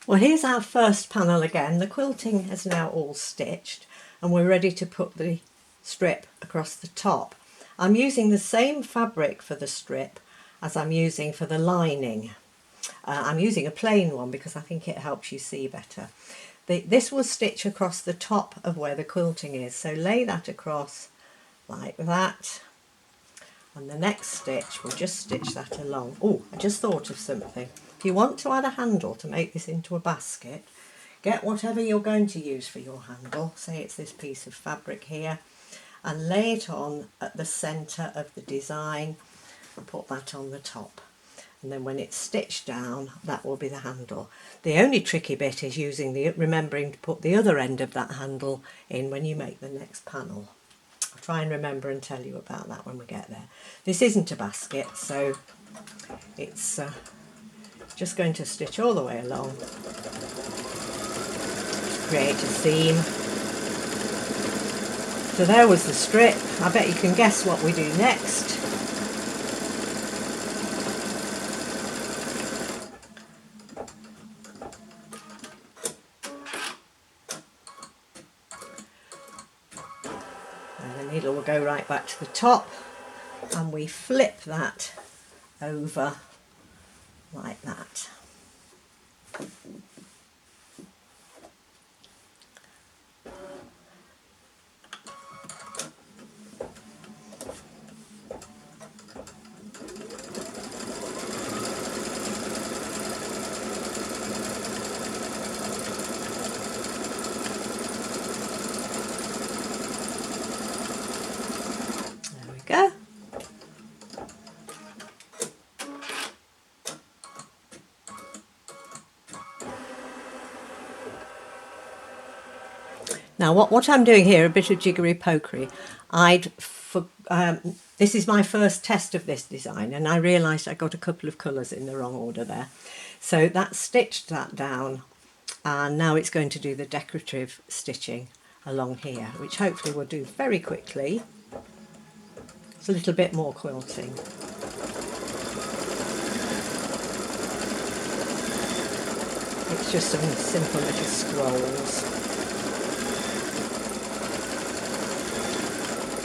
Well, here's our first panel again. The quilting is now all stitched and we're ready to put the strip across the top. I'm using the same fabric for the strip as I'm using for the lining. I'm using a plain one because I think it helps you see better. This will stitch across the top of where the quilting is, so lay that across like that, and the next stitch we'll just stitch that along. Oh, I just thought of something. If you want to add a handle to make this into a basket, get whatever you're going to use for your handle, say it's this piece of fabric here, and lay it on at the centre of the design and put that on the top. And then when it's stitched down, that will be the handle. The only tricky bit is remembering to put the other end of that handle in when you make the next panel. I'll try and remember and tell you about that when we get there. This isn't a basket, so it's just going to stitch all the way along, create a seam. So there was the strip. I bet you can guess what we do next. And the needle will go right back to the top and we flip that over like that. There we go. Now what I'm doing here, a bit of jiggery pokery. This is my first test of this design and I realised I got a couple of colours in the wrong order there. So that stitched that down and now it's going to do the decorative stitching along here, which hopefully we'll do very quickly. It's a little bit more quilting. It's just some simple little scrolls.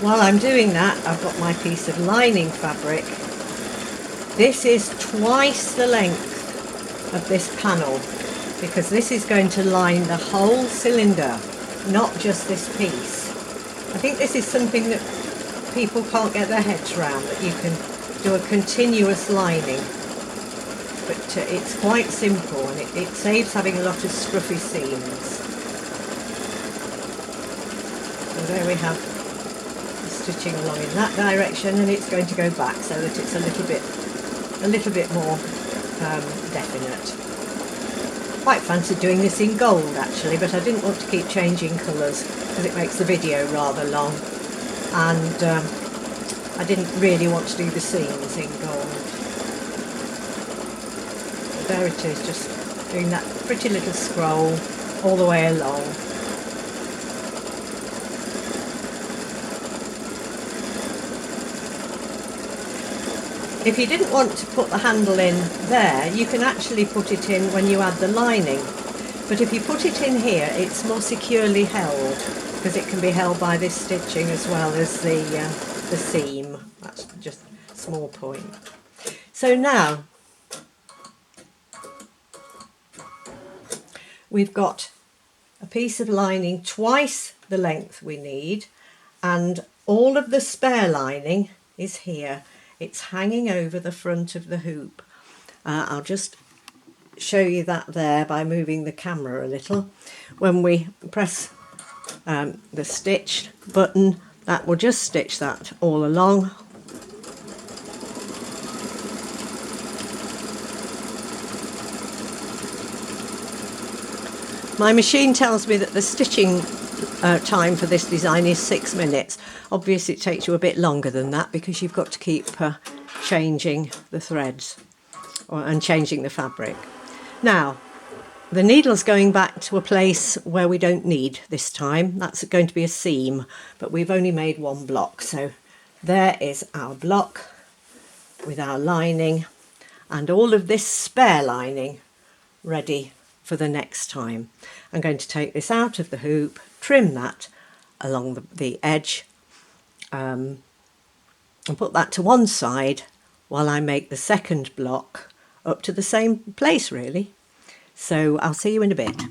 While I'm doing that, I've got my piece of lining fabric. This is twice the length of this panel because this is going to line the whole cylinder, not just this piece. I think this is something that people can't get their heads around, that you can do a continuous lining. But it's quite simple and it saves having a lot of scruffy seams. So there we have stitching along in that direction, and it's going to go back so that it's a little bit more definite. Quite fancied doing this in gold actually, but I didn't want to keep changing colours because it makes the video rather long, and I didn't really want to do the seams in gold. So there it is, just doing that pretty little scroll all the way along. If you didn't want to put the handle in there, you can actually put it in when you add the lining. But if you put it in here, it's more securely held because it can be held by this stitching as well as the seam. That's just a small point. So now we've got a piece of lining twice the length we need, and all of the spare lining is here. It's hanging over the front of the hoop. I'll just show you that there by moving the camera a little. When we press the stitch button, that will just stitch that all along. My machine tells me that the stitching time for this design is 6 minutes. Obviously it takes you a bit longer than that because you've got to keep changing the threads and changing the fabric. Now the needle's going back to a place where we don't need this time. That's going to be a seam, but we've only made one block. So there is our block with our lining and all of this spare lining ready for the next time. I'm going to take this out of the hoop, trim that along the edge, and put that to one side while I make the second block up to the same place really. So I'll see you in a bit.